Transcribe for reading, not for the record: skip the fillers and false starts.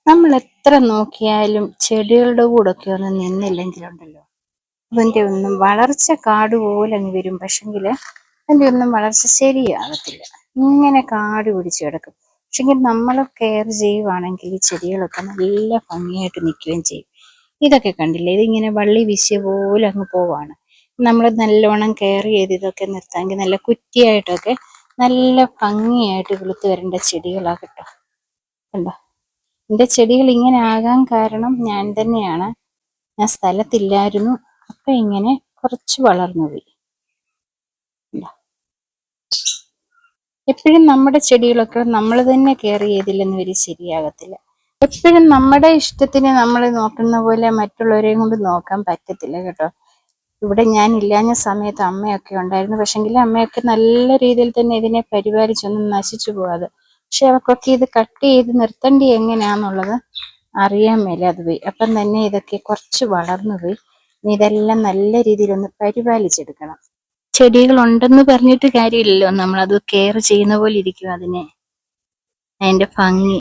നമ്മൾ എത്ര നോക്കിയാലും ചെടികളുടെ കൂടൊക്കെ ഒന്ന് നിന്നില്ലെങ്കിലുണ്ടല്ലോ, അതിൻ്റെ ഒന്നും വളർച്ച കാട് പോലെ അങ്ങ് വരും. പക്ഷെങ്കിൽ അതിൻ്റെ ഒന്നും വളർച്ച ശരിയാകത്തില്ല. ഇങ്ങനെ കാട് പിടിച്ച് കിടക്കും. പക്ഷെങ്കിൽ നമ്മൾ കെയർ ചെയ്യുവാണെങ്കിൽ ഈ ചെടികളൊക്കെ നല്ല ഭംഗിയായിട്ട് നിൽക്കുകയും ചെയ്യും. ഇതൊക്കെ കണ്ടില്ലേ, ഇതിങ്ങനെ വള്ളി വീശിയ പോലെ അങ്ങ് പോവാണ്. നമ്മൾ നല്ലോണം കെയർ ചെയ്ത് ഇതൊക്കെ നിർത്താമെങ്കിൽ നല്ല കുറ്റിയായിട്ടൊക്കെ നല്ല ഭംഗിയായിട്ട് കിളുത്ത് വരേണ്ട ചെടികളാണ് കേട്ടോ. കണ്ടോ, എൻ്റെ ചെടികൾ ഇങ്ങനെ ആകാൻ കാരണം ഞാൻ തന്നെയാണ്. ഞാൻ സ്ഥലത്തില്ലായിരുന്നു, അപ്പം ഇങ്ങനെ കുറച്ച് വളർന്നു പോയി. എപ്പോഴും നമ്മുടെ ചെടികളൊക്കെ നമ്മൾ തന്നെ കെയർ ചെയ്തില്ലെന്ന് വരെ ശരിയാകത്തില്ല. എപ്പോഴും നമ്മുടെ ഇഷ്ടത്തിന് നമ്മൾ നോക്കുന്ന പോലെ മറ്റുള്ളവരെയും കൊണ്ട് നോക്കാൻ പറ്റത്തില്ല കേട്ടോ. ഇവിടെ ഞാൻ ഇല്ലാഞ്ഞ സമയത്ത് അമ്മയൊക്കെ ഉണ്ടായിരുന്നു. പക്ഷെങ്കിൽ അമ്മയൊക്കെ നല്ല രീതിയിൽ തന്നെ ഇതിനെ പരിപാലിച്ചൊന്നും നശിച്ചു പോകാതെ. പക്ഷെ അവർക്കൊക്കെ ഇത് കട്ട് ചെയ്ത് നിർത്തേണ്ടി എങ്ങനെയാന്നുള്ളത് അറിയാൻ മേലാതെ പോയി. അപ്പം തന്നെ ഇതൊക്കെ കുറച്ച് വളർന്നു പോയി. ഇനി ഇതെല്ലാം നല്ല രീതിയിലൊന്ന് പരിപാലിച്ചെടുക്കണം. ചെടികൾ ഉണ്ടെന്ന് പറഞ്ഞിട്ട് കാര്യമില്ലല്ലോ, നമ്മളത് കെയർ ചെയ്യുന്ന പോലെ ഇരിക്കും അതിനെ, അതിന്റെ ഭംഗി.